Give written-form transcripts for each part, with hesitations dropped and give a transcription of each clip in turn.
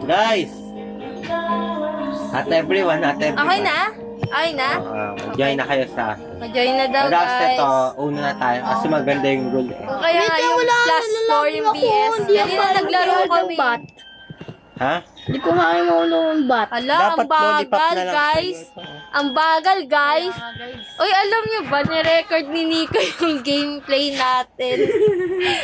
Guys! At everyone, Okay na? Okay na? Join na kayo sa... Mag-join na daw, Tapos guys. ito, una na tayo kasi maganda yung rule eh. Kaya nga yung plus 4 yung BS. Kanina naglaro kami. Ha? Hindi ko kaya maulong bat. Hala, ang lollipop bagal, na lang guys. sa'yo ito. Ang bagal, guys. Uy, alam niyo ba, ni-record ni Nico yung gameplay natin.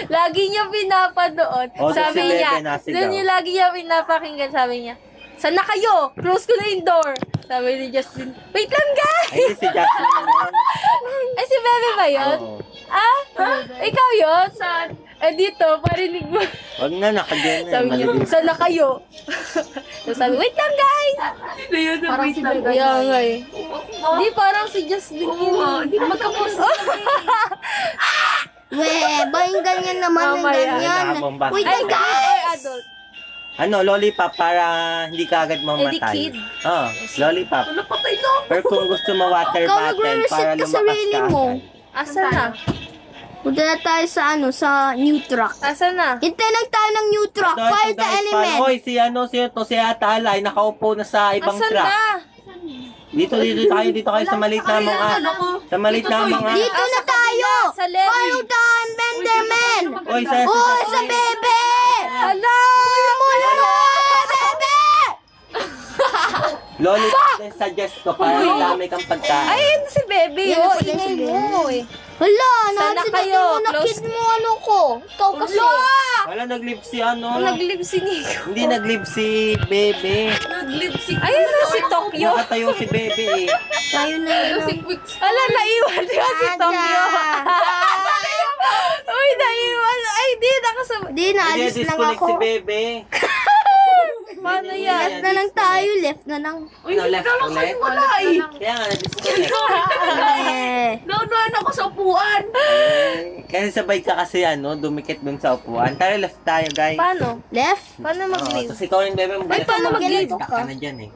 Lagi niya pinapanood. Oh, Sabi si niya, Bebe nasigaw. doon niya lagi niya pinapakinggan, sabi niya, saan na kayo? Close ko na yung door. Sabi ni Justin, wait lang, guys. Ay, si Justin yun. Ay, si Bebe ba yun? Oo. Ah? Ikaw yun? Saan? Eh, dito, parinig mo. Huwag na, nakagyan na. Sabi niya, Malilim. saan na kayo? So, sabi, wait lang, guys. Parang si Bebe. Kaya nga eh. Hindi, parang si Justin yun. Hindi magkapos. Weh, ba yung ganyan naman ng Mamaya. ganyan? Ay, nakabombas. Wait, Ay, guys! adult. Ano, lollipop para hindi ka agad Eh, mamatay. di kid. Oo, lollipop. Napatay na. Pero kung gusto mo water Ikaw bottle nagre-reset para ka lumakas sarili ka mo. agad. Asa na? Punta na tayo sa sa new truck. Asa na? Hintay lang tayo ng new truck. Ito, Fire ito, the guys, element. Hoy, si Ate Alay, nakaupo na sa ibang Asa truck. na? Dito kayo sa maliit na mga. Sa maliit na mga. Dito na tayo! Sa level. Fire the Enderman! Oy, sa Uy, sa bebe! Hala! Mula na! Bebe! lollipop na suggest ko para dami kang pagkain. Ay, yun si Bebe. Yan Oh, pala si ingay Bebe. mo eh. Hala, Sana nakasinabi kayo, mo na close. kid mo ano ko. Ikaw kasi. Wala, nag-live si ano. Nag-live si Nico. Hindi nag-live si Bebe. Ayun na si Tokyo. Nakatayo si Bebe eh. Tayo na yun. Hala, naiwan siya si Tokyo. Uy, naiwan. Ay, di, nakasama. Di, naalis lang disconnect ako. si Bebe. Paano yan? Left na lang tayo, left na lang. Ano, left ulit? Wala eh. Kaya nga, na-disconnect. Eh. Naunahan ako sa upuan. Kasi sabay ka kasi ano, dumikit dun sa upuan. Tara, left tayo, guys. Paano? Left? Paano mag-live? Tapos ikaw yung Bebe mo. Ay, paano mag-live Stuck ka na dyan eh.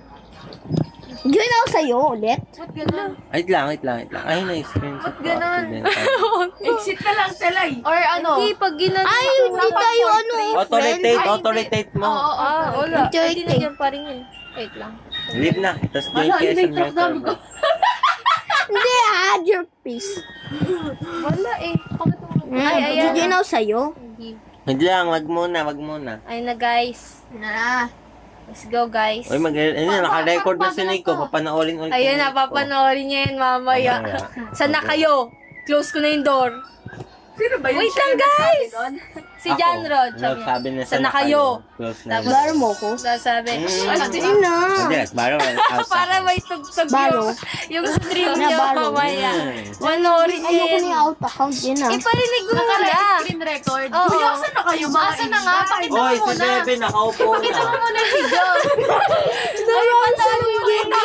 Join ako sa'yo ulit. Wait lang. Ay, na-screenshot ko. ganun? Exit na lang, Telay. Or ano? Hindi, pag ginano. Ay, hindi tayo ano, friend. Auto-rotate mo. Ah, wala. Enjoy Hindi na dyan pa rin yun. Wait lang. Leave na. Tapos join Wala, kayo sa hindi, main truck namin server. Hindi, jerk piece. Wala eh. Ay, ayan. Join ako sa'yo. Hindi. Hindi lang, wag muna. Ayun na, guys. Na. Let's go, guys. Uy, naka-record na si Nico. Papanoorin ulit. Ayun, ni Nico. napapanoorin niya yun mamaya. Saan na kayo? Close ko na yung door. Sino ba yun? Wait lang, guys! Si Ako. John Rod. Sabi niya, Saan na kayo? Close na Tapos- yun. Baro mo ko. Sabi, Hindi na. Hindi, baro. outside. para may tugtog Baro. yung stream Na niyo baro. mamaya. Mm. Panoorin niyo Ayoko yun. ni out account yun ah. Iparinig mo muna. Screen record. Oo. Kuya, saan na kayo? Asa na nga? Pakita mo Oy, si muna. Bebe, nakaupo na. Pakita mo muna yung video. Ay, panalo yung video.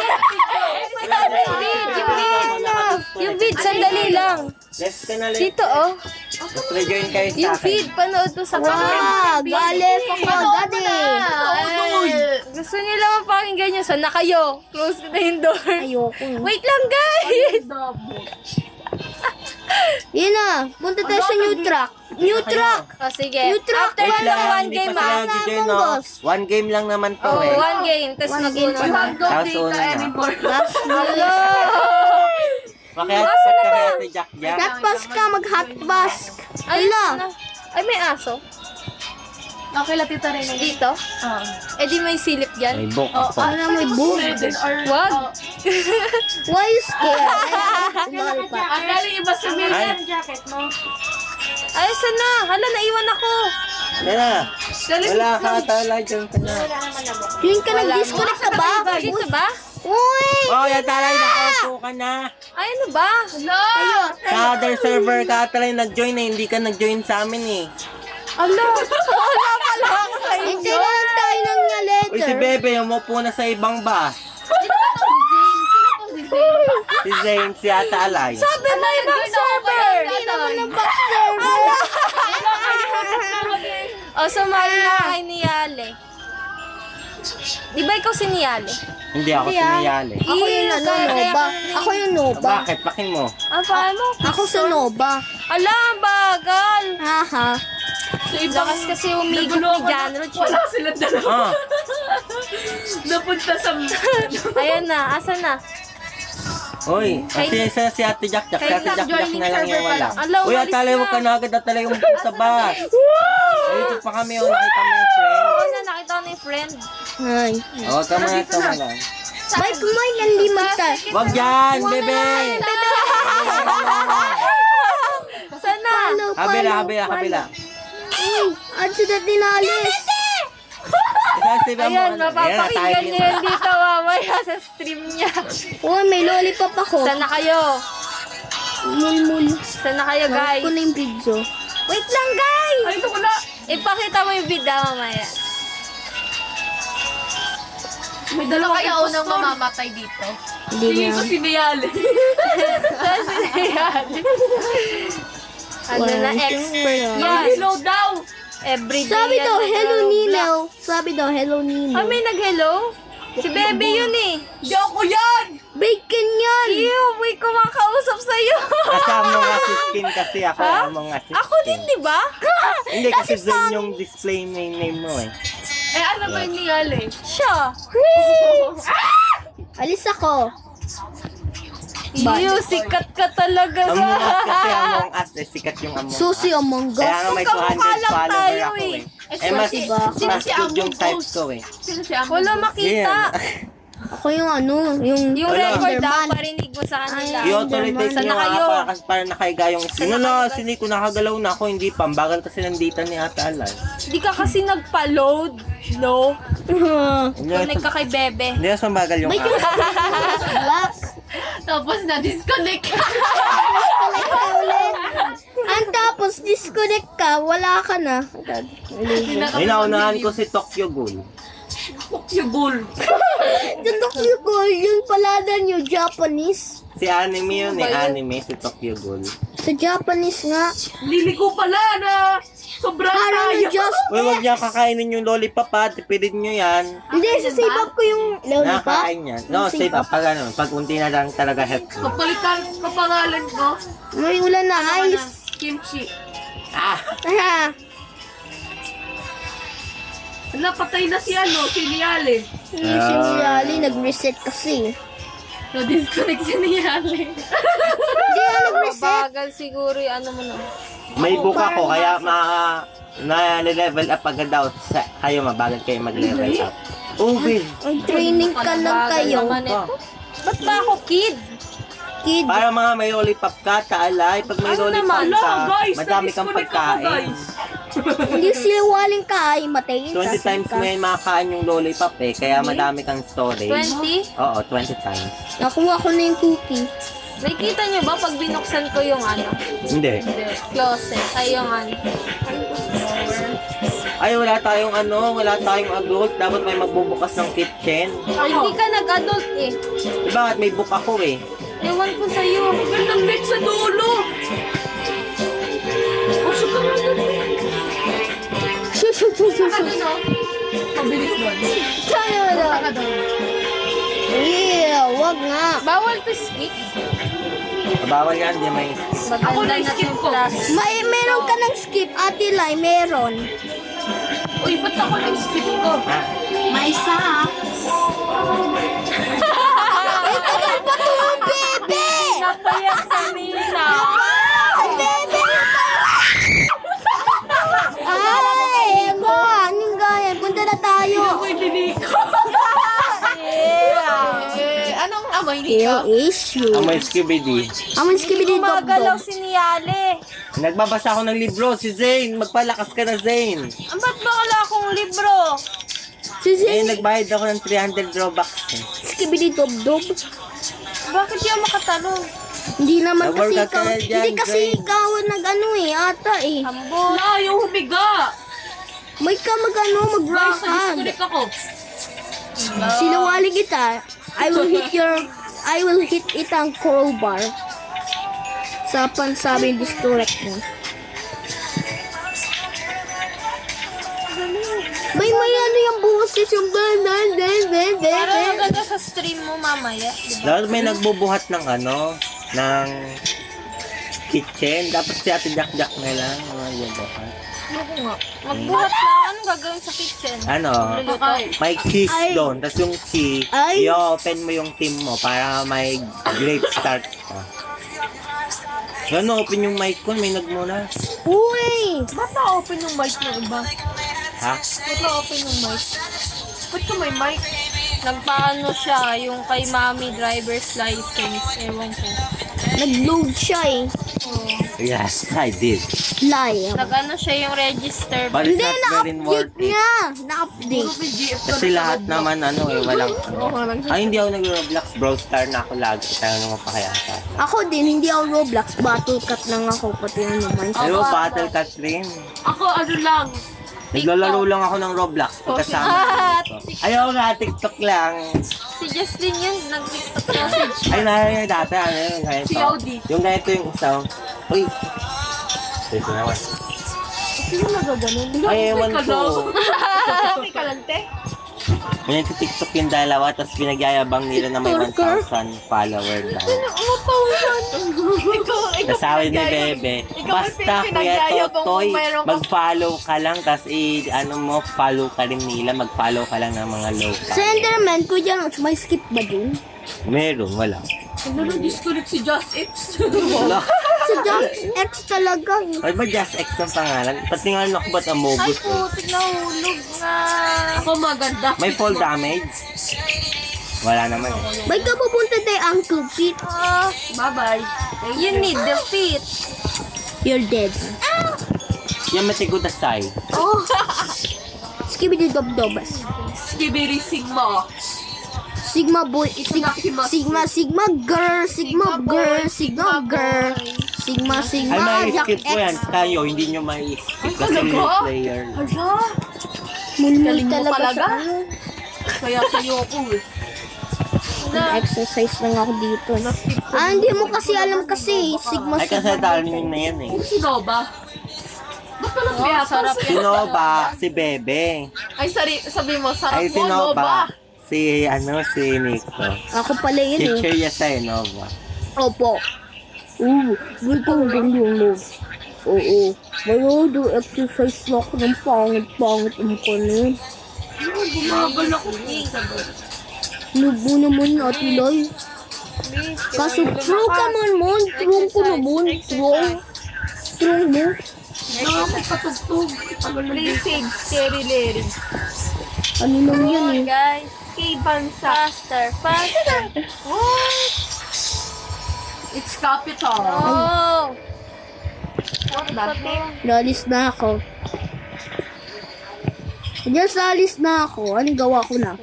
Yung feed, sandali lang. Left ka na, left. Dito, oh. Tapos rejoin kayo sa Yung akin. feed, panood mo sa Wow, galef ako daddy. Gusto niyo lang mapakinggan nyo. Saan na kayo? Close ko na yung door. Ayoko. Wait lang, guys! Yun na, punta tayo sa new truck. New truck. O, sige. New truck. After Wait lang lang, one hindi game, pa sila ah. nag-join, no? Among Us. One game lang naman to Oh, eh. one game. Tapos One mag-una game. na. Tapos una na. Last Hello! Bakit Asan ka na ba? kaya si Jack Jack? hot pass ka, mag-hot pass. Ay, Ala. ay, may aso. Okay, latita rin. Dito? Eh, di may silip May dyan. book ako. Ano may boom? Wag. Why you scared? Lollipop. Ang galing iba sa Ay, Ay, saan na? Hala, naiwan ako. Tara. Wala ka tala dyan ka na. Yun ka, nag-disconnect ka ba? Dito ba? Uy! Oh, yan talay, nakaupo ka na. Ay, ano ba? Tayo. Sa other server ka talay nag-join eh. Hindi ka nag-join sa amin eh. Hala, wala pala ako sa Hindi inyo. na lang tayo ng letter. Uy, si Bebe, umupo na sa ibang bus. Si Zane, si Ata Alay. Sabi na ibang server. Hindi naman ang back server. O, sumali na kay Niyale. Di ba ikaw si Niyale? Hindi ako sinayali. Ako yung ano, Nova. Ako yung Nova. Bakit? Pakin mo. Ah, paano? Ako sa Nova. Ala, ang bagal. Haha. Sa ibang, Lakas kasi umigop ni nagulo ako John na- Roach. Wala sila dalawa. Ah, Napunta sa... Ayan na, asa na? uy, kasi isa si Ate Jack Jack. Si Ate Jack Jack na lang yung wala. Ala, Uy, umalis atalay na. mo ka na agad. Atalay mo sa bus. Ay, ito pa kami. Oh, nakita mo yung friend. Oo na, nakita ko na yung friend. Ay. Oh, tama na, tama lang. May kumain ng limang ta. Wag yan, bebe! Sana? Habila. Uy, ano sila dinalis? Ayan, mapapakinggan niya yun dito mamaya sa stream niya. Uy, may lollipop ako. Sana kayo? Mulmul. Sana kayo, Guys. guys? ko na yung video. Wait lang, guys! Ay, ito ko na. Ipakita mo yung video mamaya. May dalawa kaya unang mamamatay dito. Hindi Hindi na. ko sinayali. Saan sinayaan? Ano na, expert yan. Hello daw. Everyday Sabi yan daw, hello nag-Roblox. Nino. Sabi daw, hello Nino. Ah, may nag-hello? Si Bebe yun eh. Di ako yan. Bacon yan! Ew, may kumakausap sa'yo. Kasama nga si Skin kasi ako. Among nga si Ako din, di ba? Hindi, kasi Zen yung display name mo eh. Eh, ano ba yung nangyari? Siya. Alis ako. Ew, sikat ka talaga sa... Among Us kasi Among Us eh. Sikat yung Among Us. Susi Among Kaya Us. nga may Magkamukha 200 lang follower tayo ako eh. eh. Eh, mas, Diba? mas good yung types ko eh. Sino si Amo? Wala makita. Ako yung ano, yung... Yung Wala. record daw, Enderman. parinig mo sa kanila. Ay, I-authorize Sana nyo nga kayo. para nakaiga yung sino na, si Nico nakagalaw na ako, hindi pa. Ang bagal kasi ng data ni Ate Alan. Hindi ka kasi nagpa-load. No. Connect ka kay Bebe. Hindi mas mabagal yung May app. Black. Tapos na-disconnect. Ang tapos, disconnect ka, wala ka na. Ay, naunahan ko si Tokyo Ghoul. Yung goal. Tutok niyo ko, yung palada niyo, Japanese. Si anime yun eh, anime, si Tokyo Ghoul. Sa Japanese nga. Liliko pala na sobrang Parang tayo. na just... Uy, huwag niya kakainin yung lollipop ha, tipidin nyo yan. Hindi, sa save up ko yung lollipop. Nakakain yan. No, save up. Pag ano, pag unti na lang talaga helpful. Kapalitan kapangalan ko. May ulan na ice. Kimchi. Ah! Ah, Napatay na si Niale. si Niyali, nag-reset kasi. No-disconnect si Niale. Hindi nga nag-reset. Bagal siguro yung ano mo na. May book ako, kaya na-level up agad daw. Kayo, mabagal kayo mag-level up. Ubi! Ang training ka lang Bagal kayo. naman ito. Ba't ba ako kid? Kid. Para mga may lollipop ka, taalay. Pag may Ano lollipop naman? ka, Guys, madami kang na-disconnect ako, pagkain. guys. Hindi sila waling kaay, matayin 20 times mo yan makakain yung lollipop eh, kaya madami kang storage. 20? Oo, 20 times. Nakuha ko na yung cookie. Nakikita niyo ba pag binuksan ko yung ano? Hindi. Closet. Ay, yung ano. Ay, wala tayong adult. Dapat may magbubukas ng kitchen. Ay, hindi ka nag-adult eh. Bakit may book ako eh? Ewan ko sa'yo. Gandang net sa dulo. Puso ka nga na. Ano no? Pabilis doon. Tayo na. Saka doon. Yeah, wag nga. Bawal to skip. Bawal yan, di may... Ako Maganda na na-skip yung ko. class. Meron ka ng skip, Ate Lai, meron. Uy, ba't ako nag-skip ko? Ha? May isa ha. Ay, tagal pa to, bebe! Napayak sa Mina. Bebe! Ay, mo, anong gaya? Punta na tayo. Uy, liniko. Anong amoy Kill nito? issue. Ang may skibidi. Aman skibidi dog Gumagalaw dog. si Niale. Nagbabasa ako ng libro, si Zane. Magpalakas ka na, Zane. Ba't ba wala akong libro? Si Eh, Zin, nagbayad ako ng 300 Robux. eh. skibidi dog dog. Bakit yung makatalon? Hindi naman kasi Nag-workout ikaw, ka na dyan, hindi kasi Zane. ikaw nag-ano eh, ata eh. Ambot. Wala, yung humiga. May ka mag-ano, Guys, mag-rockad. na-disconnect ako. Sinawali kita, I will hit it ang crowbar. Sa pansabing distorek mo. May ano yung boses yung Parang maganda sa stream mo mamaya. Diba? Dapat may nagbubuhat ng ng kitchen. Dapat si Ate Jack Jack na lang. Magbubuhat. Loko nga. Magbuhat na. Anong gagawin sa kitchen? Ano? Luluto. May cheese Ay. doon. Tapos yung cheese, Ay. i-open mo yung team mo para may great start ka. Ano, open yung mic ko. May nagmuna. Uy! Ba't na-open yung mic ng iba? Ha? Ba't na-open yung mic? Ba't ka may mic? Nagpaano siya, yung kay Mami driver's license. Ewan ko. Nag-load siya eh. Yes, I did. Lie. Nag-ano siya yung register. But it's Hindi, not very worth na-update it. niya. Puro Na-update. may GF ka Kasi na sa lahat Roblox. naman walang Oo, walang- Ay, hindi ako nag-Roblox. Brawl Star na ako lagi. Tayo naman pa kaya sa. Ako din, hindi ako Roblox. Battle cat lang ako. Pati ano man. Ay, Battle Cat rin. Ako, ano lang. Naglalaro lang ako ng Roblox. Pagkasama ko dito. Ayaw nga, TikTok lang. Si Justin yun, nag-tiktok message. Ay, narinig dati, ano yung ganito. COD. Yung ganito yung isa. Uy. Ito naman. Sino nagaganon? Ay, ewan ko. Okay ka lang, te? May TikTok yung dalawa, tapos pinagyayabang nila na may 1,000 follower daw. Ikaw, Tapos sabi ni Bebe, basta Kuya Totoy, mag-follow ka lang, tapos follow ka rin nila, mag-follow ka lang ng mga local. Senderman, Kuya Nox, may skip ba dun? Meron, wala. disconnect si Just X. Wala. Si Jax X talaga. Ay ba Just X ang pangalan? Pati nga ako ba't ang Ay, mobus? putik na hulog na. Ako maganda. May fall damage? Wala naman eh. Ba't ka pupunta tayo, Uncle Pete? Bye-bye. You need defeat. You're dead. Yan matigudasay. Oh! Skibidi-dob-dobas. Skibidi Sigma. Sigma boy, Sigma girl, Sigma girl, Sigma girl, Sigma, Ay, Jack mai-skip ko yan. X. Kayo, hindi nyo mai-skip kasi talaga? new player. Hala. Mulmul Galing mo talaga talaga? sa ano. Kaya sa'yo ako eh. Exercise lang ako dito. Hindi mo kasi alam kasi, Sigma, Ay, kasi dami na yan eh. Sino ba? Ba't ka Oh, sarap nagbiyatas? yun. Sino ba? Si Bebe. Ay, sabi mo, sarap Ay, si mo, no ba? Nova. Si Nico. Ako pala yun eh. Teacher niya sa'yo, Nova. Opo. Gusto ko din yung love. Oo. Mayroon exercise na ako ng pangit-pangit ang kanin. Bumagal ako. Lubo naman natin, Loy. Kaso, true ka man mo. True ko naman. True mo. Nakakapatugtog. Play save, Scary Larry. Ano lang yan eh. Guys, Kay Bansa. faster. What? It's capital. Oh. What the heck? Lalis na ako. Diyan sa alis na ako. Anong gawa ko na?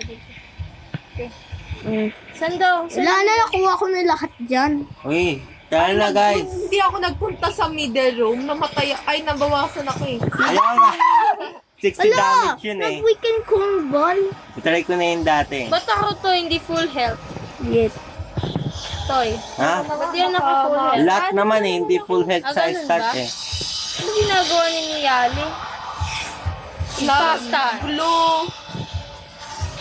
Saan daw? Wala na, nakuha ko na lahat dyan. Uy, tara na guys. Hindi ako nagpunta sa middle room. Namatay. Ay, nabawasan ako eh. Ayaw na. 60 Ala, damage yun eh. nag-weekend cornball. Try ko na yun dati. Ba't ako to hindi full health? Yet. Toy. Ha? Ba't yan naka full health? Lahat naman eh, hindi full health sa ganun start ba? eh. Ano ginagawa ni Yali? Impasta. Blue.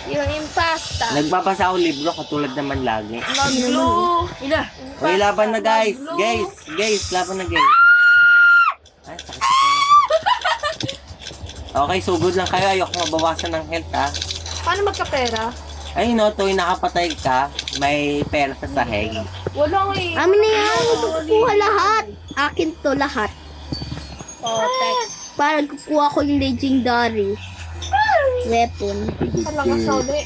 Yung impasta. Nagbabasa ako libro katulad naman lagi. Blue. Ina. Uy, laban na guys. Guys, laban na guys. Ay, sakit ito. Okay, sugod lang kayo. Ayoko mabawasan ng health ha. Paano magkapera? Ay no, tuwing nakapatay ka, may pera sa sahig. Wala eh. Amin na yan. Ito kukuha lahat. Akin to lahat. Para kukuha ko yung legendary weapon. Talaga sa uli.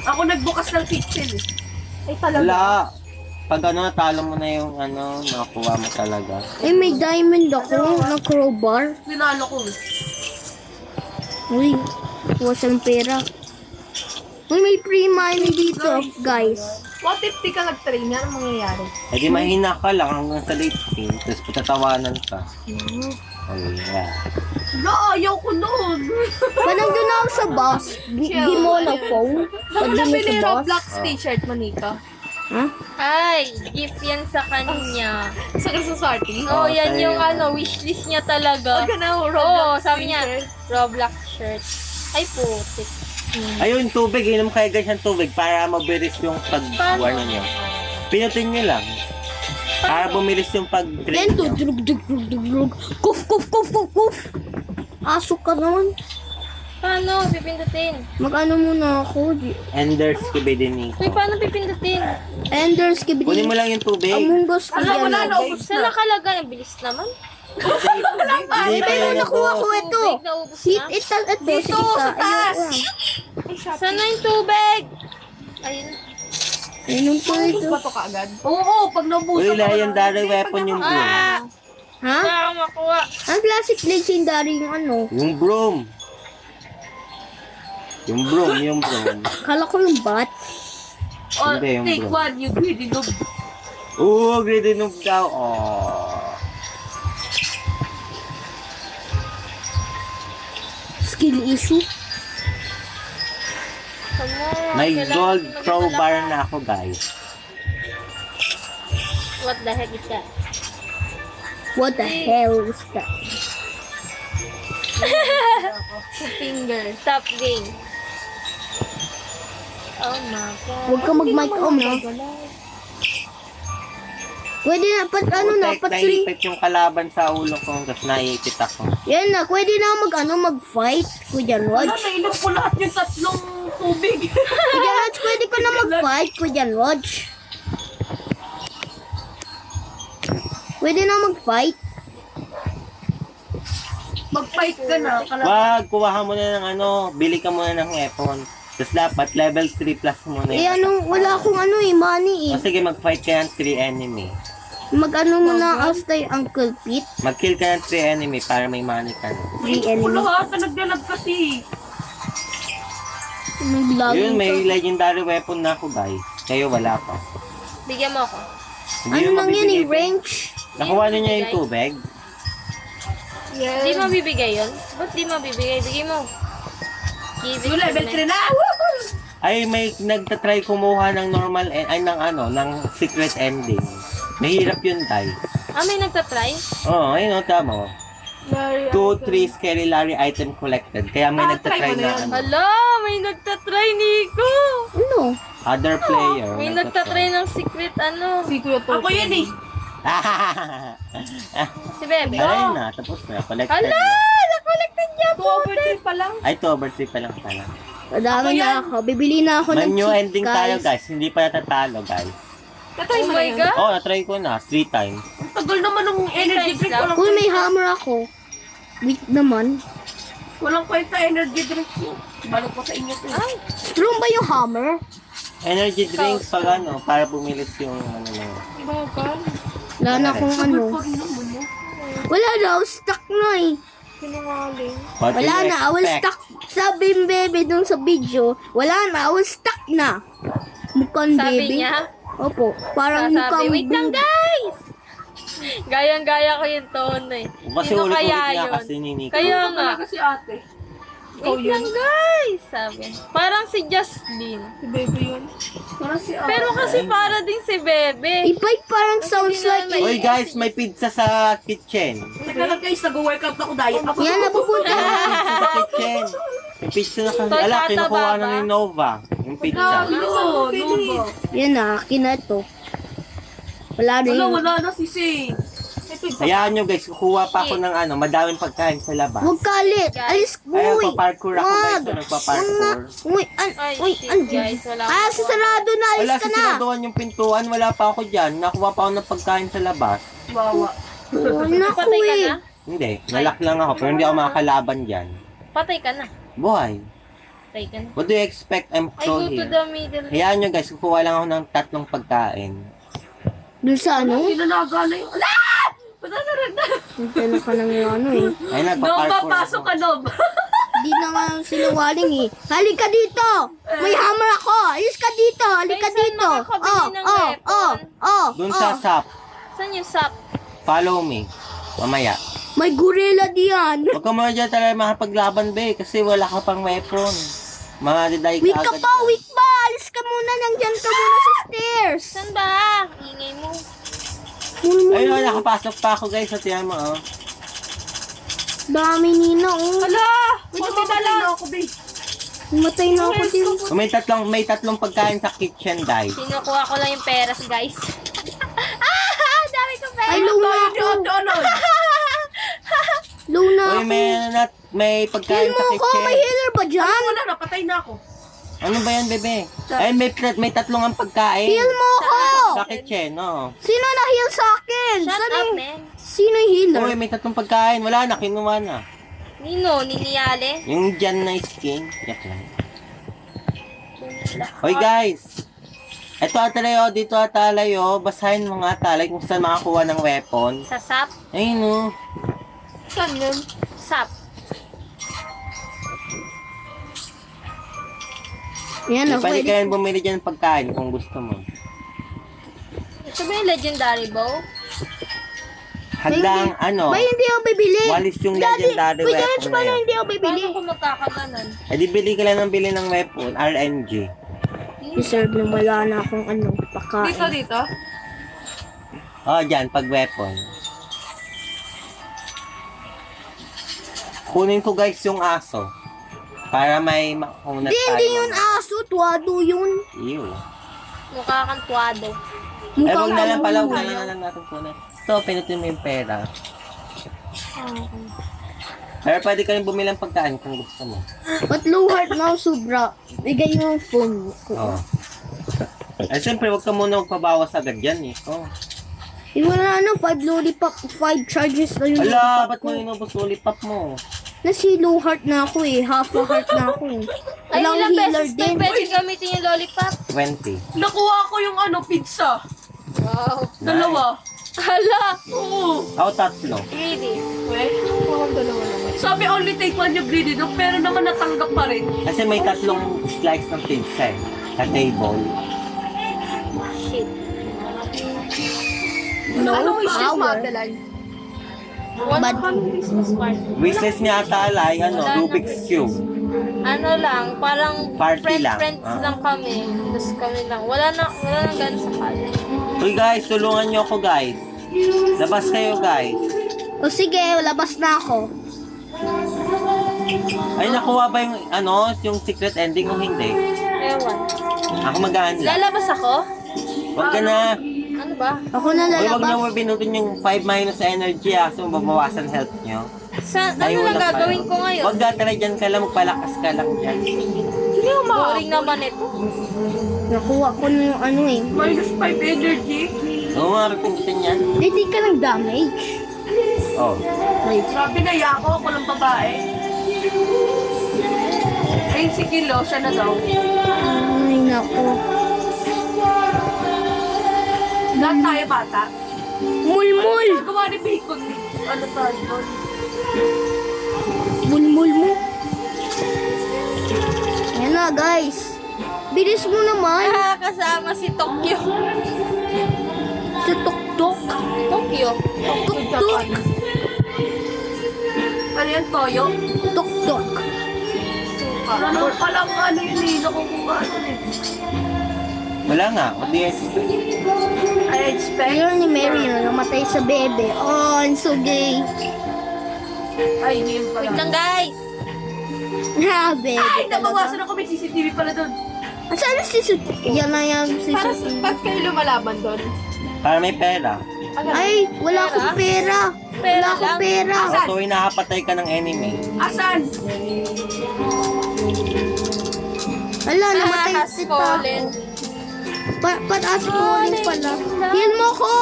Ako nagbukas ng kitchen. Ay, talaga. Wala. Pag natalo mo na yung nakuha mo talaga. Eh, may diamond ako na crowbar. Sinalo ko. Uy, kuha siyang pera. Uy, may free money dito, guys. What if di ka nag-train? Yan ang mangyayari. Eh di mahina ka lang hanggang sa late game, tapos patatawanan ka. Ay, yeah. No, ayaw ko noon. Pag nandun ako sa bus, di mo na phone. Saan mo Pag dun nabili sa bus. Roblox t-shirt, Manika? Ha? Ay, gift yan sa kanya. Sa Krisosarty? Oh, yan sa'yo. yung wishlist niya talaga. Huwag ka na Oo, Roblox sabi niya, t-shirt. Roblox shirt. Ay, putik. Ayun, tubig. Inom kayo guys ng tubig para mabilis yung pag-war nyo. Pinutin nyo lang. Para bumilis yung Then pag-drink to nyo. drug. Kuf. Asok ka naman. Paano pipindutin? Mag-ano muna ako. Enders kibidini Uy, ko. paano pipindutin? Enders Kunin kibili. mo lang yung tubig. Among Us ko Alam mo yan. na, naubos Saan na. nakalagay? Ang bilis naman. Hindi pa Pero yan nakuha ko ako. ito. Tubig, naubos Sit, na. ito, Dito, sa taas. Saan na yung tubig? Ayun. Ayun po Naubos ito. ba ito kaagad? Oo, pag naubusan Uy, legendary weapon yung broom. Ah! Ha? Wala akong makuha. Ang classic legendary yung ano. Yung broom. Yung broom. Kala ko yung bat. Oh, Hindi, yung take bro. one, you greedy noob. Oo, greedy noob daw. Oh. Skill issue. Come on. May kailangan gold natin crowbar magdala. na ako, guys. What the heck is that? What the hell is that? Finger. Top game. Oh my God. Huwag ka mag-mic on, ha? Pwede na, ano na, Protect, naipit yung kalaban sa ulo ko, tapos naiipit ako. Yan na, pwede na mag-fight. Kuya Wala, Lodge. nailap ko lahat yung tatlong tubig. Kuya Lodge, pwede ko na mag-fight. Kuya Lodge. Pwede na mag-fight. Mag-fight ka na. Wag, kuha mo na ng ano, bili ka muna ng weapon. Tapos dapat level 3 plus muna Eh yun. ano, wala akong ano eh, money eh. O sige, mag-fight ka ng 3 enemy. Mag-ano muna after Uncle Pete. Mag-kill ka ng 3 enemy para may money ka na. Three Ko enemy. lahat na nagdalag kasi. Yun, may Naglagay ka. legendary weapon na ako, guys. Kayo wala pa. Bigyan mo ako. Hindi Ano mo lang yan eh, mabibigay. range. Nakuha na niya yung tubig. Di mo bibigay yun? Ba't di mo bibigay? Bigay mo. Give it Yung to level me. 3 na. Ay, may nagtatry kumuha ng normal, ay ng ano, ng secret ending. Mahirap yun, guys. Ah, may nagtatry? Oo, ayun o, tama. 2, 3 scary Larry item collected. Kaya may Ah, nagtatry try mo na na yan. ano, Hala, may nagtatry, Nico. Ano? other player. May nagtatry ng secret ano. Ako yun eh. Si Bebe. Ayun na, tapos na. Collected Hala, na. na-collected niya po. Over 3 pa lang. Ay, 2 over 3 pa lang pala. Madami na ako. Bibili na ako May ng new chips, ending tayo, guys. Hindi pa natatalo, guys. Katay Oh mo na my yan. God. Oh, na-try ko na. 3 times. Ang tagal naman ng energy drink. lang. Uy, may hammer ako. Weak naman. Walang kwenta energy drink mo. Balot ko sa inyo to. Ay, Strong ba yung hammer? Energy drinks pag ano, para bumilis yung ano na. bagal. Wala na akong ano. Pag naman mo. Wala na, stuck na eh. Sinungaling. What do Wala you na, I was expect? stuck. Sabi yung bebe dun sa video, wala na, I was stuck na. Mukhang Sabi baby. niya, Opo, parang sabi, mukhang wait lang baby. guys! Gayang-gaya ko yung tono eh. Kasi Sino ulit-ulit kaya nga yun? kasi ni Nico. Kaya Ano nga, talaga si ate? wait lang guys! Sabi. Parang si Justin. Si Bebe yun. Parang si ate. Pero kasi para din si Bebe. Ibay parang sounds like May- Uy guys, may pizza sa kitchen. Teka lang guys, nag-workout ako diet. Ako yan, napupunta. Pizza sa kitchen. May pizza na kasi. Toy Ala, Tata kinukuha na Baba. ni Nova. Yung pizza. No, no. Yan na, akin na ito. Wala na Wala, yun. wala na si Sing. May pizza. Hayaan nyo guys, kukuha pa ako ng ano, madaming pagkain sa labas. Huwag kalit. Alis, Ay, uy. nagpa-parkour ako guys. Wag. Nagpa-parkour. Uy, Ay, uy, shit, guys, wala akong makuha. sarado na. Alis Wala, ka na. sisiraduhan yung pintuan. Wala pa ako dyan. Nakuha pa ako ng pagkain sa labas. Wawa. Oh, naku Patay ka eh. na? Hindi, nalak lang ako. Pero hindi ako makakalaban dyan. Patay ka na. Buhay. Patay ka na. What do you expect? I'm I pro go to here. the middle. Hayaan nyo guys, kukuha lang ako ng 3 pagkain. Dun sa ano? Pinanaga na yun. Ah! Masasarag na. Nagtanong ka ng ano eh. Ay, Nob, nagpa-parkour papasok ka, Nob. Hindi na nga sinungaling eh. Halika dito! May hammer ako! Alis ka dito! Halika Ay, saan dito! makakabili ng weapon? Doon sa sap. Saan yung sap? Follow me. Mamaya. May gorilla diyan. Huwag ka muna dyan talaga makapaglaban, be. Kasi wala ka pang weapon. Mga diday ka Weak ka agad pa! dyan. Weak pa! Alis ka muna! Nandyan ka muna sa stairs! Saan ba? Ingay mo. Ayun, nakapasok pa ako guys. Sa tiyan mo, oh. Dami nina oh. Hala! Wait, mamatay na ako, babe. Matay na ako din. So, may tatlong pagkain sa kitchen, guys. Sinukuha ko lang yung peras, guys. Ah! Ay, low na ako. Low na Uy, ako. may pagkain Heal sa mo ko, may kitchen. healer ba dyan? Wala na, patay na ako. Ano ba yan, bebe? Ay, may tatlong ang pagkain. Heal mo ko! Sa kitchen, no? Sino na-heal sa akin? Shut Saan up, yung- man. Sino yung healer? Uy, may tatlong pagkain. Wala na, kinuha na. Nino, niniyale. Yung dyan na skin. Yak lang. Hoy guys! Ito atalayo, dito atalayo. Basahin mo nga atalay kung saan makakuha ng weapon. Sa sap. Ayun no. Saan yun? Sap. Yan, Pwede pwede. kayo bumili dyan ng pagkain kung gusto mo. Ito ba yung legendary bow? Handang ano, Ba, hindi ako bibili. walis yung Daddy, legendary wait, weapon guys, na paano yan. hindi ako bibili? Paano ko magkakaganon? Eh di bili ka lang ng bili ng weapon, RNG. Deserve na wala na akong ano, pakain. Dito. Oh, dyan, pag weapon. Kunin ko guys yung aso. Para may makunat tayo. Hindi yun aso, tuwado yun. Ew. Mukha kang tuwado. Eh, Mukhang wag na lang pala, wag ano. na lang natin kunin. Ito, pinutin mo yung pera. Pero pwede ka rin bumili ng pagkain kung gusto mo. Ba't low heart na ako sobra? Bigay mo yung phone ko. Oo. Eh, siyempre, wag ka muna magpabawas agad yan eh. Oh. Eh, wala na, 5 lollipop, 5 charges na yung Ala, lollipop ba't ko. mo inubos lollipop mo? Nasi low heart na ako eh, half a heart na ako eh. Ay, Walang ilang healer beses na din. pwede gamitin yung lollipop? 20. Nakuha ko yung pizza. Wow. Dalawa. Hala! Oo. Ako tatlo. Really? Wait, mukhang dalawa naman. Sabi only take one yung greedy no, pero naman natanggap pa rin. Kasi may tatlong slice ng pizza eh. Sa table. Shit. No Anong wishes mo, power. Adeline? Bad. Christmas party. Wishlist niya ata alay, ano, Rubik's Cube. Ano lang, parang Party lang. friends Ah. lang kami. Tapos kami lang. Wala na ganun sa college. Uy guys, tulungan niyo ako guys. Labas kayo guys. O sige, labas na ako. Ay, nakuha ba yung, ano, yung secret ending o hindi? Ewan. Ako mag-aanla. Lalabas ako? Huwag ka na. Ano ba? Ako na Uy, huwag niyo lalabas. binutin yung 5 minus sa energy so mabawasan health niyo. Ano Ay, lang wala gagawin pa. ko ngayon? Huwag try dyan ka lang, magpalakas ka lang dyan. Hindi ako Boring naman ito. Nakuha ko na yung ano eh. Minus 5 energy. Oo nga, pipindutin yan. Hindi ka ng damage. Oh. Wait. Sabi na yako, ako lang babae. Ayun si Kilo, siya na daw. Ay, naku. Lahat tayo bata. Mulmul! Gawa ni Bacon. Ano sa doon? Mulmul mo. Ayan na, guys. Bilis mo naman. Kasama si Tokyo. Si Tok-Tok. Tokyo? Tok-Tok. Ano yan, Toyo? Tok-Tok. Ano palang ano yun eh, nakukuha ano eh. Wala nga, what do you expect? I expect. Ngayon ni Mary na namatay sa bebe. Oh, I'm so gay. Ay, hindi yun Wait pala. lang guys. Ha, bebe. Ay, nabawasan ako, may CCTV pala doon. Saan yung sisut? Yan na yung Para sisut. ba't kayo lumalaban doon? Para may pera. Ay, wala akong pera. Wala akong pera. Sa tuwing nakapatay ka ng enemy. Asan? Ala, namatay Has si fallen. Pataas falling pala. Heal mo ko.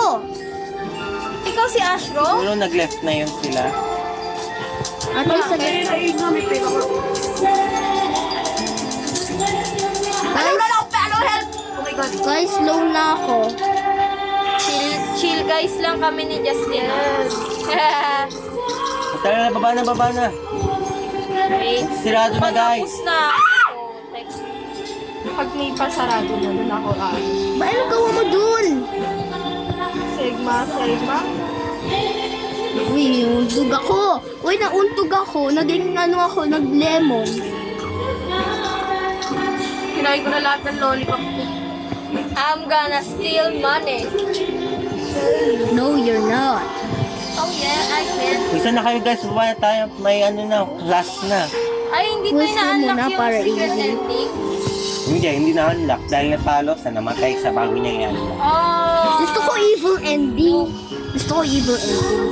Ikaw si Ashro? Siguro nag-left na yun sila. Ate, sa Kaya na yun nga, may pera ko. guys, Wala akong pera, help! Oh my God. guys, low na ako. Chill guys lang kami ni Justin. Tara na, baba na, baba na. Wait. Sirado na guys. Tapos na. Oh, text. Pag may pasarado na doon ako Ba, ano gawa mo dun? Sigma. Uy, untog ako. Uy, nauntog ako. Naging ano ako, nag-lemon. Kinain ko na lahat ng lollipop ko. I'm gonna steal money. No, you're not. Oh yeah, I can. Isa na kayo guys, baba na tayo. May ano na, class na. Ay, hindi ko Gusto mo na-unlock na yung para secret easy. ending. Hindi na-unlock dahil natalo sa namatay sa bago niya yan. Oh. Gusto ko evil ending. Gusto Gusto ko evil ending.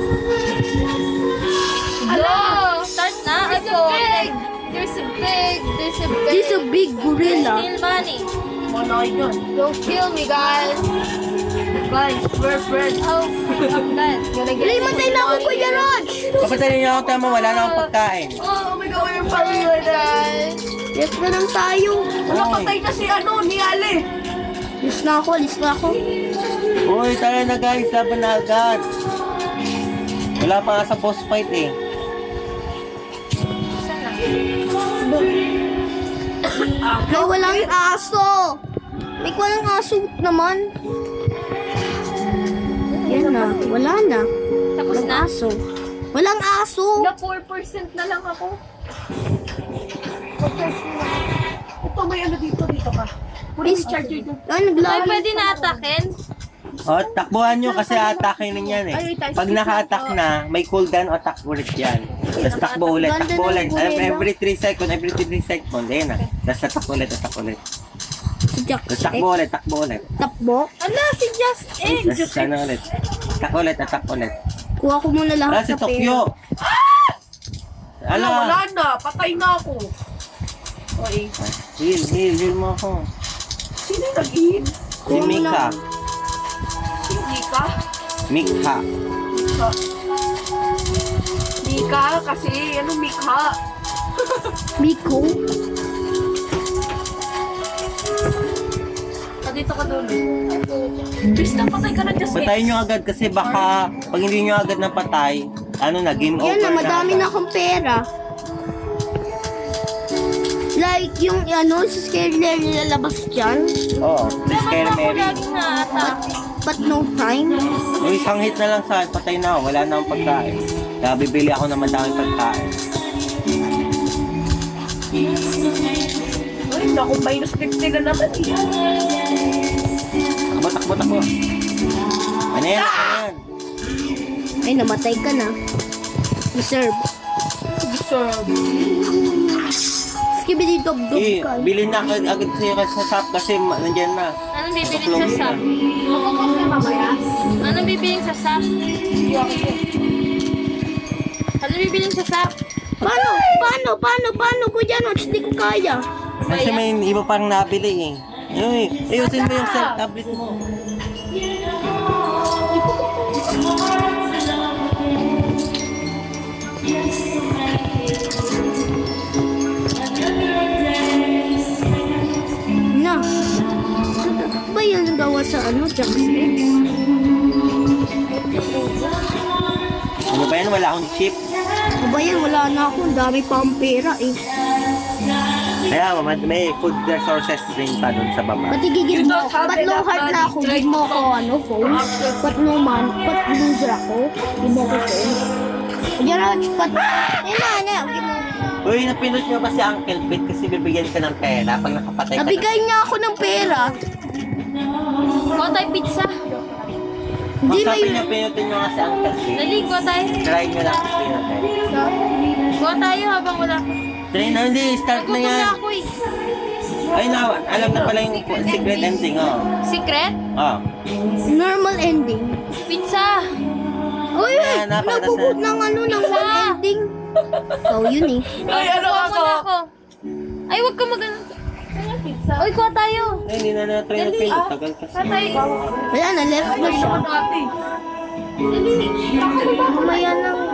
Hello! Start na! There's a This a big gorilla. Steal money. Malaki yun. Don't kill me, guys. Guys, we're friends. Oh, I'm dead. Wala, matay na ako, Kuya Rog. Kapatid niyo ako, tama, wala na akong pagkain. Oh my God, we're friends. Guys. Yes na lang tayo. Wala, patay na si ni Ale. Alis na ako. Uy, tara na guys, laban na agad. Wala pa nga sa boss fight eh. Saan na? May walang aso. May walang aso naman. Yan na, wala na. Tapos Walang na? aso. Walang aso. Na 4% na lang ako. Ito, may dito ka. Please, Charger dito. ay, Ay, naglalaro. pwede na atakin? O, takbuhan nyo kasi atake na yan eh. Pag naka-attack na, may cooldown o attack ulit yan. Tapos takbo ulit. Every 3 seconds, ayun na. Tapos attack ulit. Si Jack. Tapos takbo ulit. Takbo. Ala, si Just X. Tapos ano ulit. Attack ulit. Kuha ko muna Wala lahat si sa pera. Tokyo. Wala na. Patay na ako. Okay. Heal mo ako. Sino yung nag-hit? Si Mika. Hindi ka? Mika. Mika kasi, Mika? Miko. Dito ka doon. Please na, patay ka na just Patayin nyo agad kasi baka pag hindi nyo agad napatay, game over Yan na, madami na agad. akong pera. Like yung si Scaler nilalabas dyan. Oo, please kay Mary. Lagi na attack. But no time. Uy, isang hit na lang sa akin, patay na ako, wala na akong pagkain. Kaya bibili ako ng madaming pagkain. Ay, naku, minus 50 na naman. Takbo. Ano yan? Ay, namatay ka na. Deserve. Skibidi dog ka. Bilhin na agad sa'yo sa shop kasi nandyan na. Anong bibiling sa SAP? Anong bibiling sa SAP? Anong bibiling sa SAP? Paano? Kuya Noch, di ko kaya. Kasi may iba pang nabili eh. Ayusin mo yung tablet mo. Na. Ba yan ang gawa sa Jack Sticks? Ano ba yan? Wala akong chip. Ba yan, wala na ako. Ang dami pa ang pera eh. Kaya may food resources rin pa dun sa baba. Pati gigil mo. Ba't low heart na ako? Give mo ako phone. Ba't loser ako? Give mo ako phone. Kuya Roch, ba't? Give mo. Uy, napindot nyo ba si Uncle Pete kasi bibigyan ka ng pera pag nakapatay ka Nabigay niya ako ng pera. Kuha tayo pizza. Hindi Kung may... sabi niya, pinutin nyo nga si Uncle Pete. Dali, kuha tayo. Try nyo lang pinutin. Kuha tayo habang wala ko. Try na, hindi. Start na Nagutom yan. na ako eh. Ay, alam na pala yung secret ending, oh. Secret? Oh. Normal ending. Pizza. Uy, Ayan, napakatas nagugot na. ng one ending. Oh, yun eh. Ay, Kuha muna ako. Ay, wag ka mag-ano. Pizza. Uy, kuha tayo. Ay, hindi na na-try na pin. Tagal kasi. Kuha tayo. Wala na, left na siya. Dati.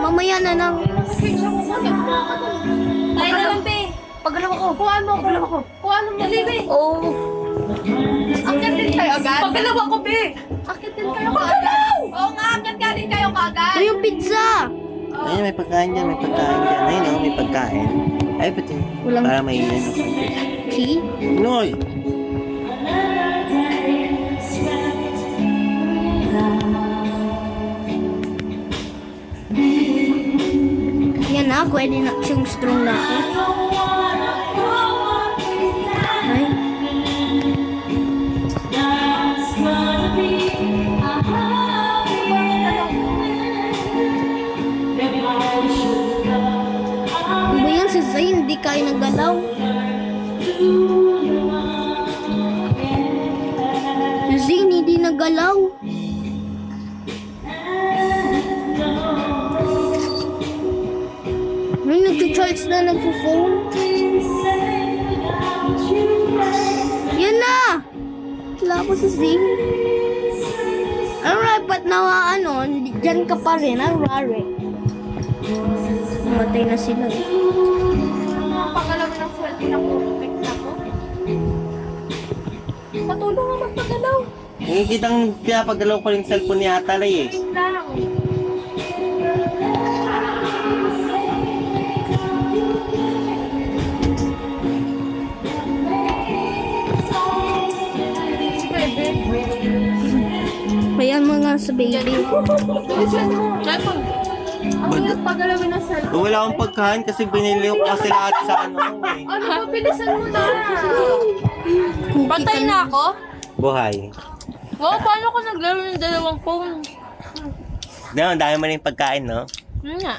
Mamaya na lang. Tayo na lang, be. Pagalaw ko. Kuha mo. Kuha mo. Dali, be. Oh. Akitin kayo agad. Pagalaw ako, be. Akitin kayo agad. Oo nga, akitin kayo agad. Ito yung pizza. Ayun, may pagkain dyan, may pagkain dyan. Ayun, oh, may pagkain. Ay, pati. Walang- Para may ilan. Key? Noy! Yan na, pwede na siyang strong na ako. Ay. Ano ba yan si Zayn? Hindi kayo naggalaw. Si Zayn hindi naggalaw. Alex na nagpo-phone. Yan na! Wala ko sa Zing. Alright, ba't nawa dyan ka pa rin, alright. Namatay na sila. Pagalaw ng swerte na perfect na ko. Patulong nga magpagalaw. Kitang pinapagalaw ko yung cellphone ni Atalay eh. Lang. Si Bebe. Ayan mga sa baby. Bilisan mo. Ako yung pagalawin ng cellphone. Wala akong pagkain kasi binili ko kasi lahat sa ano ko eh. Ano ba, bilisan mo na. Patay na ako? Buhay. Wow, paano ko naglaro ng dalawang phone? Diyan, dami mo na yung pagkain, no? Nga.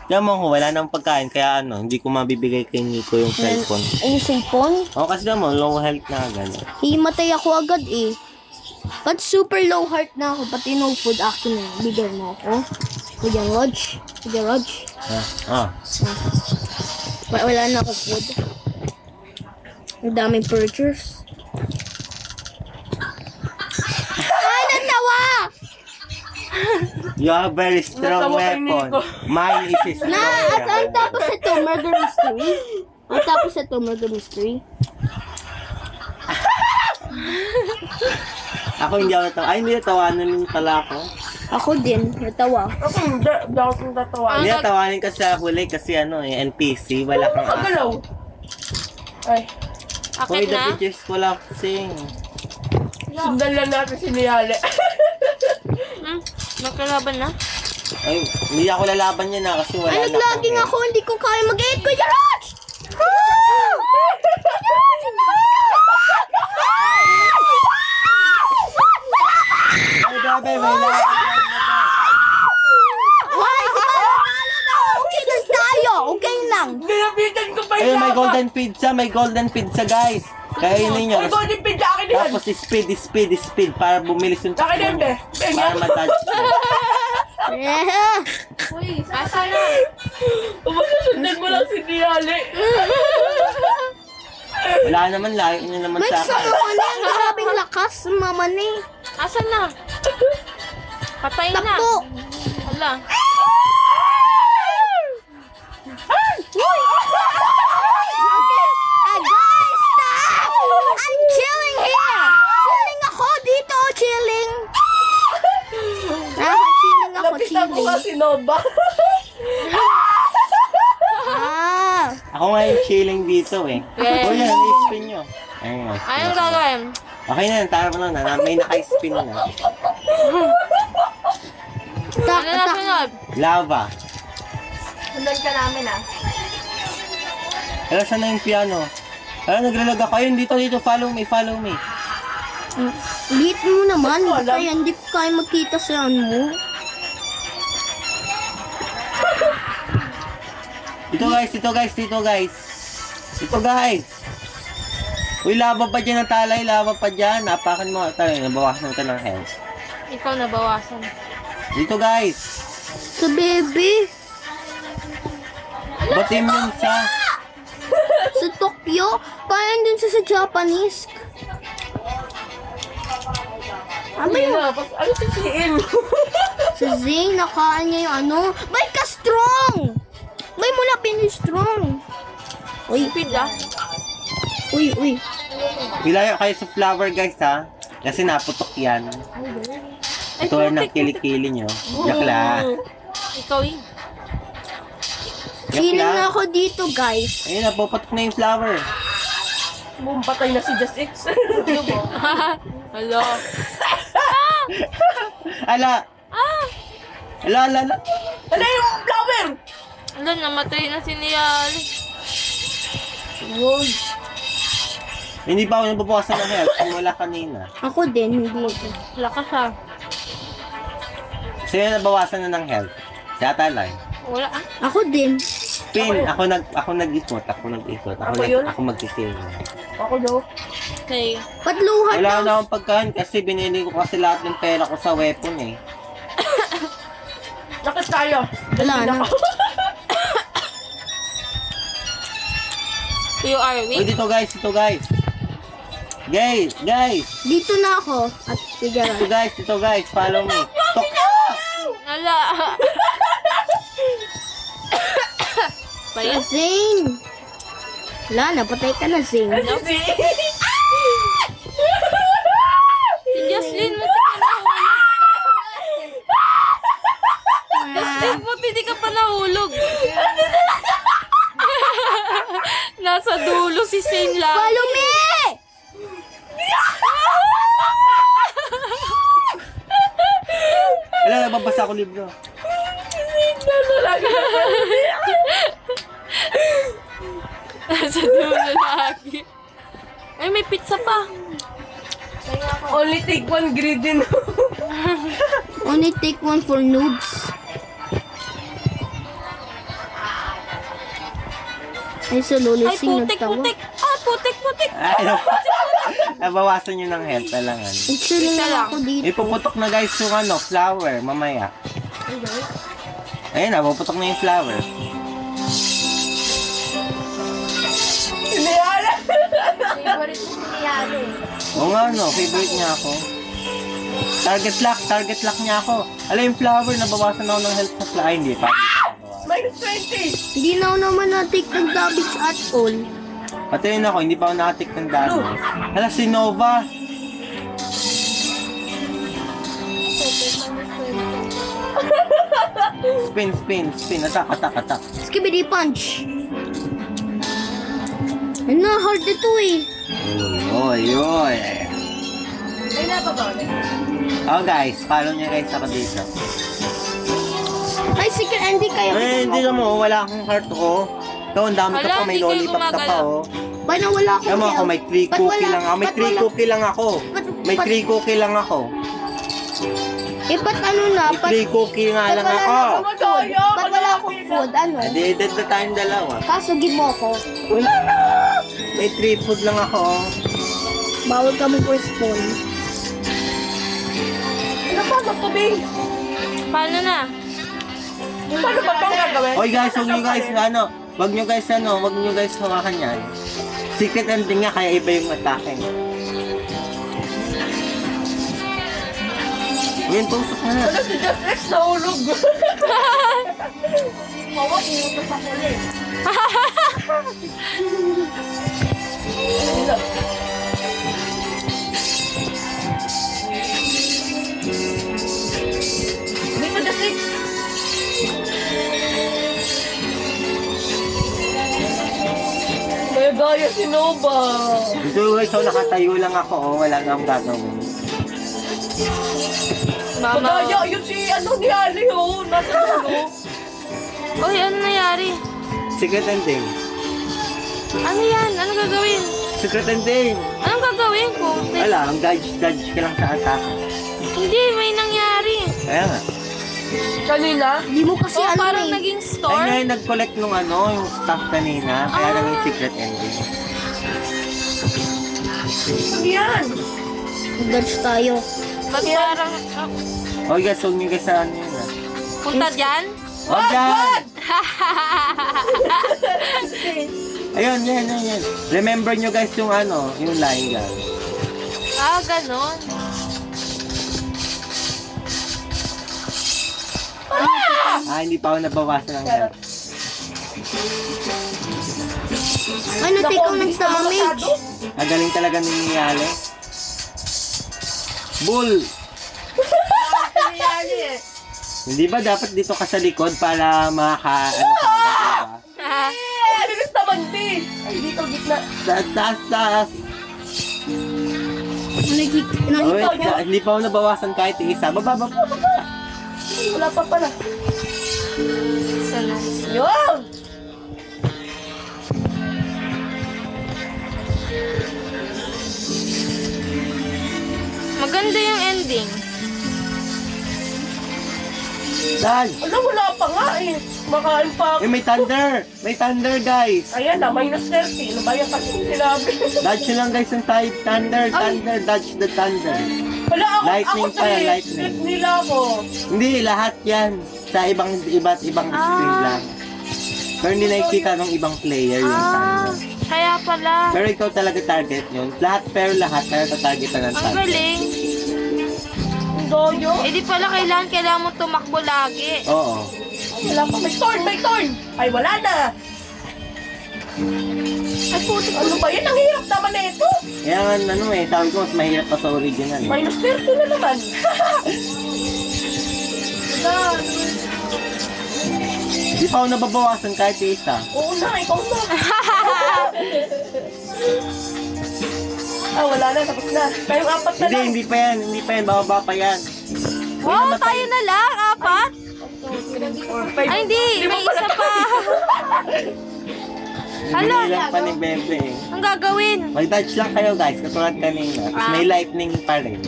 Diyan mo ko, wala nang pagkain, kaya ano, hindi ko mabibigay kay Nico yung cellphone. Ay, cellphone? O, kasi diyan mo, low health na gano'n. Himatay ako agad eh. But super low heart na ako, pati no food akin eh. Bigyan mo ako. Kuya Rog. Wala na ako food. Ang daming purchase. Natawa! You have very strong weapon. Mine is Na, at ang tapos ito, murder mystery. Ang tapos ito, murder mystery. Ako hindi ako natawa. Ay, hindi natawanan din pala ako. Ako din, natawa. Ako hindi akong tatawa. Hindi natawanin kasi sa huli kasi ano eh, NPC. Wala kang Pagalaw. Ay, Akit the na? pictures ko lang kasi. sundan lang natin si Niale. Magkalaban na? Ay, hindi ako lalaban niya na kasi wala Ay, na naglaging ako, hindi ko kaya mag-eat. Kuya Rog! Ay, grabe, may lahat. Why? Di ba natalo na? Okay lang tayo. Okay lang. Nilapitan ko pa Ayun, yung may golden pizza guys. Kainin nyo. Ay, golden pin sa akin yan. Tapos speed para bumilis yung Sa akin yan, be. Para matouch mo. Yeah. Uy, Asa na? Umasusundan mo lang si Niale. Wala naman, layo nyo naman May sa sa akin. mga na, grabing lakas, mama ni. Asa na? Patay na. Takbo. Hala. Guys, stop! I'm chilling here. Chilling ako dito, chilling. Chilling ako, Lapitan mo chilling. kasi Nova. Ako nga yung chilling dito eh. Yes. Uy, yan, i-spin nyo. Ayun. Anong gagawin? Okay na, tara mo na. May naka-spin na. Ano na sunod? Lava. Sundan ka namin ah. Pero saan na yung piano? Naglalag ako. Ayun, dito. Follow me. Lit mo naman, kaya hindi ko kaya magkita sa ano mo. Dito guys. Uy, lava pa dyan ang talay. Lava pa dyan. Napakan mo. Talay, nabawasan ka ng health. Ikaw nabawasan. Dito guys. Sa baby, Batim yun sa... sa Tokyo, parang dun sa Japanese. Ano yun? Ano sisiin? Sa Zing, nakaan niya yung ano. May ka-strong! May mula strong. Uy, Pida. uy. Ilayo kayo sa flower guys ha. Kasi naputok yan. Ito ay ng kilikili nyo. Yakla. Ikaw eh. Sino na ako dito, guys? Ayun, napuputok na yung flower. Patay na si Just X. Hello. Ala! Ala! Ano yung flower? Ano, namatay na si Nial. Hindi pa ako nababawasan ng health kung wala kanina. Ako din, hindi. Lakas ha. Sino nabawasan na ng health? Si Atalay. Wala ah. Ako din. Spin! Ako nag-ikot. Ako yun? Ako mag-kill. Ako daw. Okay. Ba't luhat Wala daw? na akong pagkain kasi binili ko kasi lahat ng pera ko sa weapon eh. Nakit tayo. Wala na. You are Uy, weak. dito guys. Guys. Dito na ako. At Figaro. Dito guys. Follow me. Tok. Ala. Ba yan? Zane! Wala, napatay ka na, Zane. Si Jocelyn, mo ka nahulog. Jocelyn, buti di ka pa nahulog. Nasa dulo si Zane lang. Follow me! Wala, nababasa ko libro. Nasa dulo lagi. Ay, may pizza pa. Only take one greedy no. Only take one for noobs. Ay, so Ay, lulising putik. nagtawa. Ah, putik. Ay, nabawasan nyo ng health talangan. Excellent Isa lang. ako dito. Ipuputok na guys yung flower, mamaya. Ayun na, puputok na yung flower. Siniyala. Favorite mo si Yalo. Oo nga no, favorite niya ako. Target lock niya ako. Alam yung flower, nabawasan ako ng health sa flower. Ay, hindi pa. Minus 20. Hindi na ako naman na-take ng damage at all. Patayin ako, hindi pa ako nakatik ng damage. Hala, si Nova. Spin. Attack. Skibidi punch. Ay na, hard ito eh. Oy. Ay, nababaw. Oh guys, follow nyo guys ako dito. Ay, sige, hindi kayo. Eh, hindi na mo, wala akong heart oh. Ikaw, ang dami ka Hala, pa, may hindi kayo lollipop ka pa gumagalaw. oh. Paano wala akong Alam mo ako, health? may 3 Ba't cookie wala- lang ako. May ba't 3 wala- cookie lang ako. May 3 cookie lang ako. Eh, ba't ano na? May 3 cookie nga lang ako. Ba't wala akong food? Ano? Edi, dead na tayong dalawa. Kaso give mo ako. Wala na! May 3 food lang ako oh. Bawal ka mag-respawn. Ano pa? Magtubig. Paano na? Paano ba itong gagawin? Oy guys, wag nyo guys hawakan yan. Secret ending nga, kaya iba yung atake. Ngayon, tusok na. Ano si Just Rex nahulog? Mawa, inutos ako ulit. Dito Just Rex. Kaya gaya si Nova. Dito guys, so nakatayo lang ako oh. Wala nga akong gagawin. Mama. Kagaya yun si ni Ali oh. Nasa ano. Uy, ano nangyari? Secret ending. Ano yan? Ano gagawin? Secret ending. Anong gagawin ko? Wala, ang dodge ka lang sa atake. Hindi, may nangyari. Kaya nga. Kanina? Hindi mo kasi Oh, alam parang eh. naging Ay store. nga yung nag-collect nung yung stuff kanina. Kaya naging secret ending. Ano yan? Dodge tayo. Ba't parang... Oh guys, huwag nyo guys sa ano yun ah. punta dyan? Huwag yan! Ayun, yan. Remember nyo guys yung yung line guys. Ah, ganon. Hindi pa ako nabawasan ng health. Ano, take ako nag-damage? Galing talaga ni Yale. Bull! Ni Ali eh. Hindi ba dapat dito ka sa likod para ka, diba? Bilis naman, B. Ay, dito, gitna. Taas! Oh, wait, hindi pa ako nabawasan kahit isa. Baba! Wala pa pala. Sana. Yun! Maganda yung ending. Dodge! Wala pa nga eh. Makain pa ako. May thunder! May thunder guys! Ayan na, minus 30. Ano ba yung kasi sinabi? Dodge nyo lang guys yung thunder! Dodge the thunder! Wala ako. Lightning ako pa yan, trip. lightning. Trip nila ako. Hindi, lahat yan. Sa iba't ibang screen lang. Pero hindi nakikita ng ibang player yung target. Kaya pala. Pero ikaw talaga target yun. Lahat kaya tatargetan ng Ang target. galing. Doyo. Eh di pala kailangan mo tumakbo lagi. Oo. Wala pa. May turn. Ay, wala na. Ay, putik. Ano ba yan? Ang hirap naman na ito. Kaya nga, sabi ko, mas mahirap pa sa original. Minus 30 na naman. Di pa ako nababawasan kahit isa. Oo na, ikaw na. Wala na, tapos na. Kayong apat na lang. Hindi pa yan. Bababa pa yan. Wow, tayo na lang, 4. Ay, hindi. May isa pa. Hala. Hindi lang pa ni Bebe eh. Ang gagawin? Mag-dodge lang kayo guys, katulad kanina. Tapos may lightning pa rin.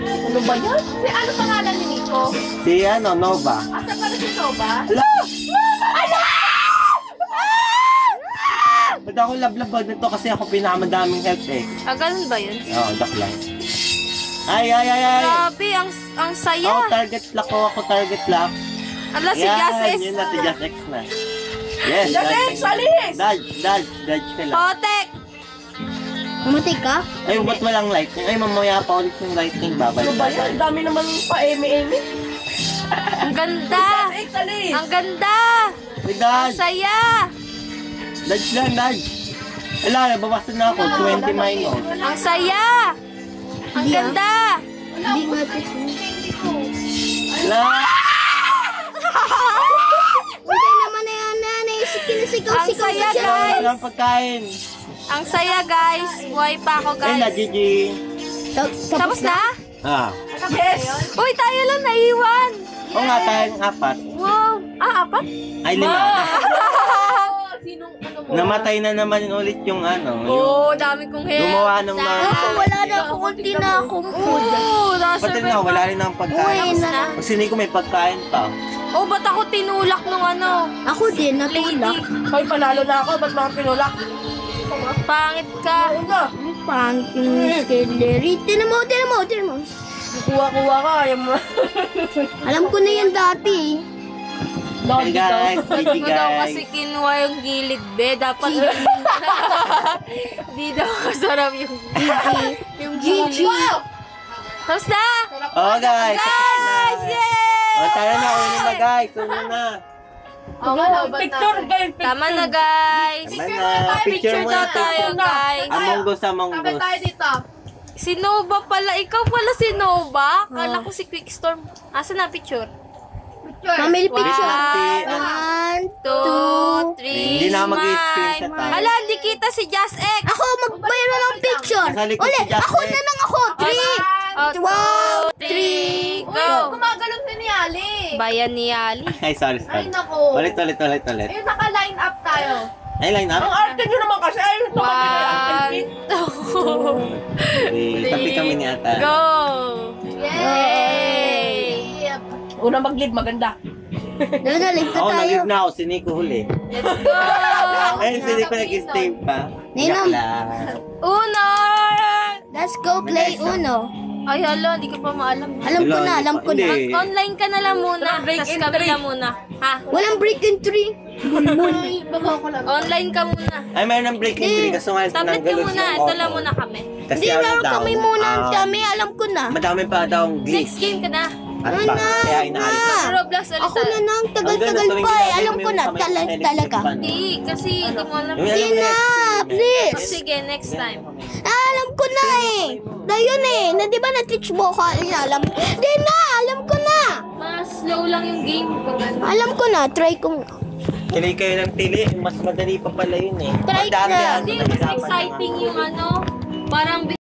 Ano ba yan? Ano pangalan ni Nico? Si Nova. Asa pala si Nova? Hala! Ba't ako lablabag nito kasi ako pinakamadaming health eh. Ganun ba yun? Oo, duck lang. Ay! Grabe, ang saya. Ako target lock. Ala, si Jazz Yun na, si Jazz X na. Yes, Alex, alis! Dodge ka lang. Potek! Mamatay ka? Ay, ba't walang lightning? Ay, mamaya pa ulit yung lightning, babalik. Ano ba yan? Ang dami naman pa eme-eme. Ang ganda! Alex, alis! Ang ganda! Ay, Ang dodge! saya! Dodge lang, dodge! Wala, nabawasan na ako. 20 minus. Ang saya! Ang Hindi, ganda! Hindi nga ito. Wala! Hindi naman na yan, nanay. Kinasigaw-sigaw Ang saya, na siya. guys. Walang pagkain. Ang saya, guys! Buhay pa ako, Ay, na, guys! GG. Tapos na? Ah. Yes! Uy, tayo lang naiwan! Oo nga, tayong 4. Wow! 4? Ay, 5. Sinong ano mo? Namatay na naman ulit yung yung Oo, dami kong hair. gumawa ng mga... Ako, wala na ako. Kunti na akong food. Oo, Pati na, wala rin ang Uy, pagkain. na. Kasi hindi ko may pagkain pa. Oh, ba't ako tinulak nung Ako din, natulak. Hoy, panalo na ako. Ba't mga pinulak? Pangit ka. Oo na. Ang pangit yung skeleri. Tinan mo. Kuha-kuha ka. Ayaw mo. Alam ko na yan dati. Hey guys, GG Hindi daw guys. kasi kinuha yung gilid, be. Dapat di daw masarap yung gilid. Tapos na! Oo guys. Guys! Yay! Tayo na, uno na guys. Uno na. Picture, guys. Tama na, guys. Tama na. Picture daw muna. tayo, guys. Among Us. dito. Si Nova pala. Ikaw pala si Nova. Kala ko si Quickstorm. Asa na picture? Family picture. 1, 2, 3, Hindi na mag-screenshot tayo. Hala, hindi kita si Jazz X. Ako, magbayro ng picture. Nasa likod Ulit, si Jack, ako eh. na lang ako. 3, 2, 3, go. Gumagalong si Niali. Bayan ni Ali. Ay, sorry. Ay, nako. Ulit. Ayun, naka-line up tayo. Ay, line up. Ang arte nyo naman kasi. Ayun, ito kami na 1, 2, Tapi kami ni Ata. go. Yay! Una mag-lead, maganda. Dala, live na Ako, tayo. nag-live na ako. Si Nico huli. Let's go. Ayun, si Nico nag-stay pa. Ninong. Yak lang. Uno. Let's go play Uno. Ay, hala, hindi ko pa maalam. Alam ko na. Hindi. Online ka na lang muna. Tapos kami na muna. Ha? Walang break in 3. Online ka muna. Ay, mayroon ng break in 3. Kaso nga, Tablet ka tinanggal muna. yung Ito lang auto. muna kami. Kasi Hindi, meron daw, kami muna ang dami. Alam ko na. Madami pa daw ang Next glitch. game ka na. At Ano ba? na? Kaya inaalis na. Roblox ulit Ako na nang tagal-tagal Ang ganda, pa eh. tuwing Alam ko na. ginagawa mo yung Talaga. Hindi, kasi hindi mo alam. Yung Hindi alam mo na, yan. please. Sige, next time. Alam ko na eh. Dahil eh. Na di ba na-teach mo ko? Alam. Di na. Alam ko na. Mas slow lang yung game. Pag ano. Alam ko na. Try ko. Tili kayo ng tili. Mas madali pa pala yun eh. Try Dati, na. Hindi, mas exciting yung ano. Parang